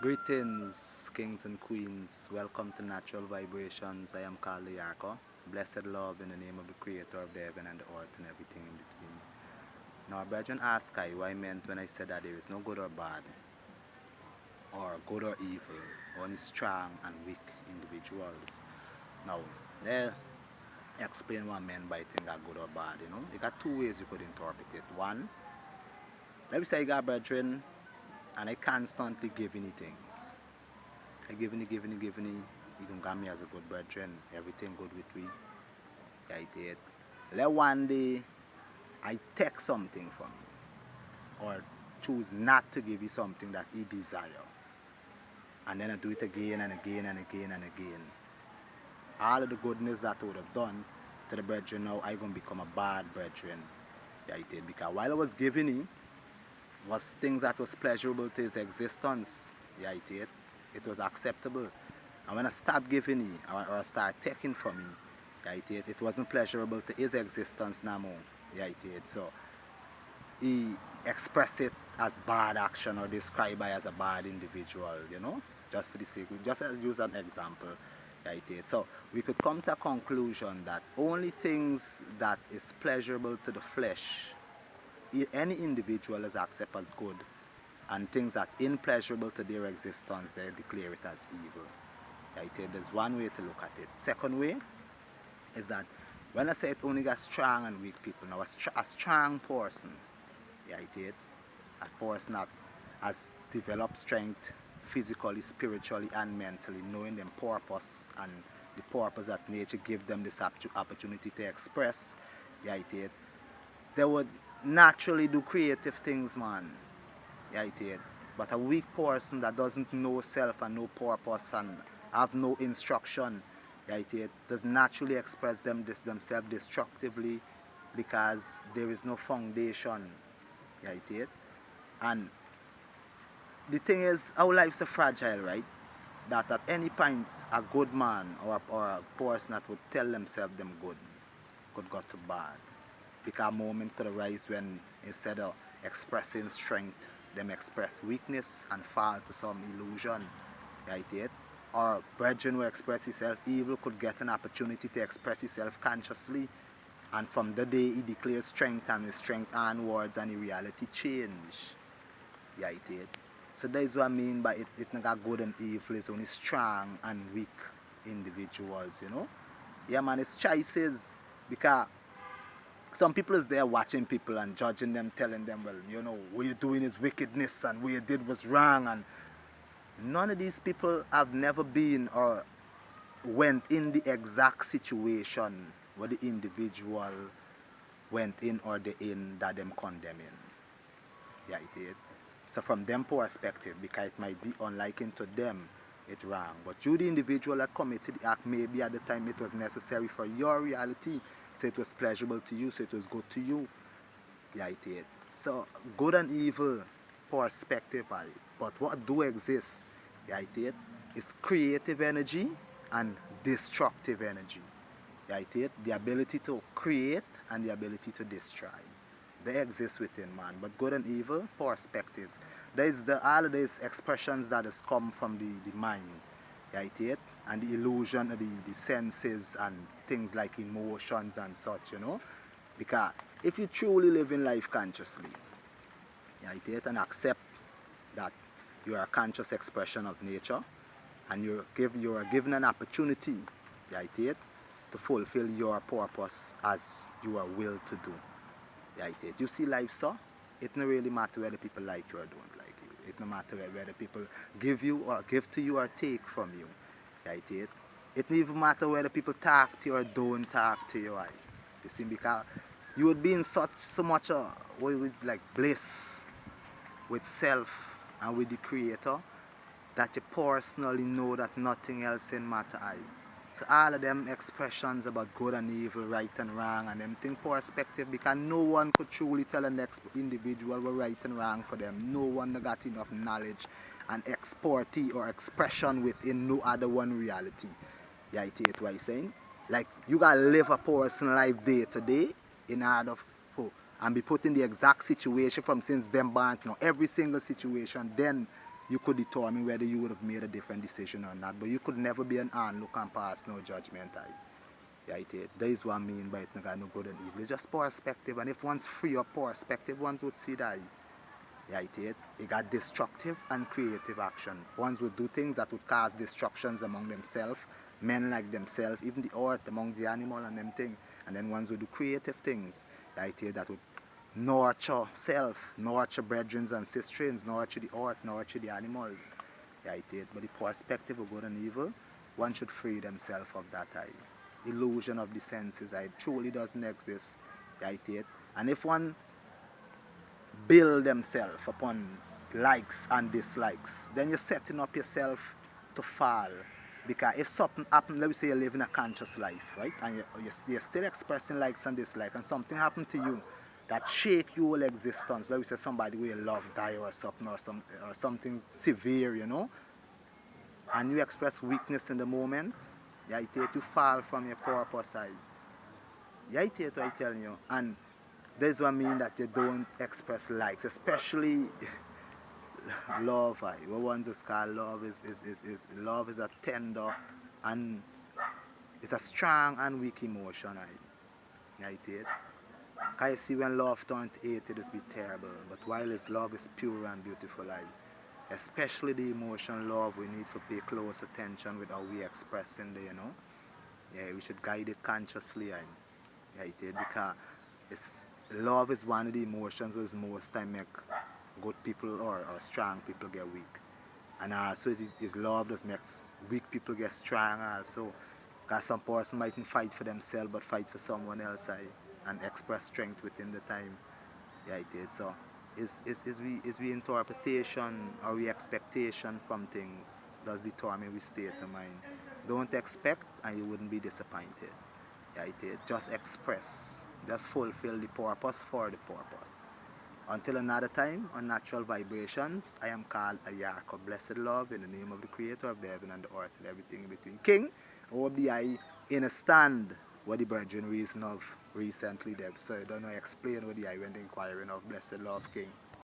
Greetings, kings and queens. Welcome to Natural Vibrations. I am Carl Yarko. Blessed love in the name of the Creator of the heaven and the earth and everything in between. Now, brethren, ask I what I meant when I said that there is no good or bad, or good or evil, only strong and weak individuals. Now, let explain what I meant by things are good or bad. You got two ways you could interpret it. One, let me say you got brethren, and I constantly giving you things. I giving you. You can got me as a good brethren. Everything good with we. I did. Let one day I take something from you, or choose not to give you something that he desire. And then I do it again and again and again and again. All of the goodness that I would have done to the brethren, now I gonna become a bad brethren. Yeah, I did. Because while I was giving him was things that was pleasurable to his existence. Yeah, it did. It was acceptable. And when I stopped giving him, or I start taking from him, yeah, it wasn't pleasurable to his existence no more. Yeah, it did. So he expressed it as bad action or described it as a bad individual, just for the sake, just as use an example. Yeah, it is. So we could come to a conclusion that only things that is pleasurable to the flesh, any individual is accept as good, and things that unpleasurable to their existence, they declare it as evil. Yeah, it is. There's one way to look at it. Second way is that when I say it only got strong and weak people, now a strong person, yeah, it is, a person that has developed strength physically, spiritually, and mentally, knowing them purpose and the purpose that nature give them this opportunity to express, yeah, it is, they would naturally do creative things, man. Yeah, it is. But a weak person that doesn't know self and no purpose and have no instruction, yeah, it is, does naturally express themselves destructively because there is no foundation. Yeah, it is. And the thing is, our lives are fragile, right? That at any point, a good man or a person that would tell themselves them good could go to bad. Because a moment could arise when instead of expressing strength, them express weakness and fall to some illusion, right? It? Or brethren who express himself evil could get an opportunity to express himself consciously, and from the day he declares strength and his strength onwards and the reality change. Yeah, it is. So that is what I mean by it not got good and evil, it's only strong and weak individuals. Yeah, man, it's choices. Because some people is there watching people and judging them, telling them, well, what you're doing is wickedness and what you did was wrong. And none of these people have never been or went in the exact situation where the individual went in or the in that them condemning. Yeah, it is. So from them perspective, because it might be unliking to them, it's wrong. But you, the individual that committed the act, maybe at the time it was necessary for your reality, so it was pleasurable to you, so it was good to you. Yeah, it is. So good and evil perspective are it. But what do exist, yeah, it is creative energy and destructive energy. Yeah, it is the ability to create and the ability to destroy. They exist within man, but good and evil perspective. There is all of these expressions that has come from the mind, right? It and the illusion of the senses and things like emotions and such. Because if you truly live in life consciously, right? It and accept that you are a conscious expression of nature, and you are given an opportunity, right? It to fulfill your purpose as you are willed to do. Right, it. You see life, so it don't really matter whether people like you or don't like you. It no matter whether people give you or give to you or take from you. Right, it. It don't even matter whether people talk to you or don't talk to you. Right? You see, because you would be in so much with like bliss with self and with the creator that you personally know that nothing else in matter. Right? So all of them expressions about good and evil, right and wrong, and them think perspective, because no one could truly tell the next individual what right and wrong for them. No one got enough knowledge and expertise or expression within no other one reality. Yeah, it is what I'm saying. Like you gotta live a person life day to day in order and be put in the exact situation from since them born to now. Every single situation, then you could determine whether you would have made a different decision or not. But you could never be an onlook and pass no judgment. Right? That is what I mean by it not got no good and evil. It's just perspective, and if one's free of perspective, ones would see that. Right? It got destructive and creative action. Ones would do things that would cause destructions among themselves, men like themselves, even the earth among the animal and them thing. And then ones would do creative things, right? That would nurture self, nurture brethren and sisters, nurture the earth, nurture the animals. Right? But the perspective of good and evil, one should free themselves of that illusion of the senses. It truly doesn't exist. Right? And if one build themselves upon likes and dislikes, then you're setting up yourself to fall. Because if something happens, let me say you live in a conscious life, right? And you're still expressing likes and dislikes, and something happened to you that shake your whole existence. Let me say somebody who you love die or something, or something severe, and you express weakness in the moment, yeah, it take you fall from your purpose side. Yeah, it take what I tell you. And this what I mean that you don't express likes, especially love. What one just call love is love is a tender and it's a strong and weak emotion. Right? I see when love turns to hate, it is be terrible. But while his love is pure and beautiful, especially the emotion love, we need to pay close attention with how we express in there. Yeah, we should guide it consciously. Right? Because it's, love is one of the emotions which most time make good people or strong people get weak. And also his love just makes weak people get strong also. Because some person mightn't fight for themselves but fight for someone else and express strength within the time. Yeah, so is we interpretation or we expectation from things does determine we state of mind. Don't expect and you wouldn't be disappointed. Right? Just express. Just fulfill the purpose for the purpose. Until another time, on Natural Vibrations, I am called Ayako. Blessed love in the name of the Creator of the heaven and the earth and everything in between. King, or be I in a stand what the brethren reason of recently there. So I don't know explain what the I went inquiring of. Blessed love, King.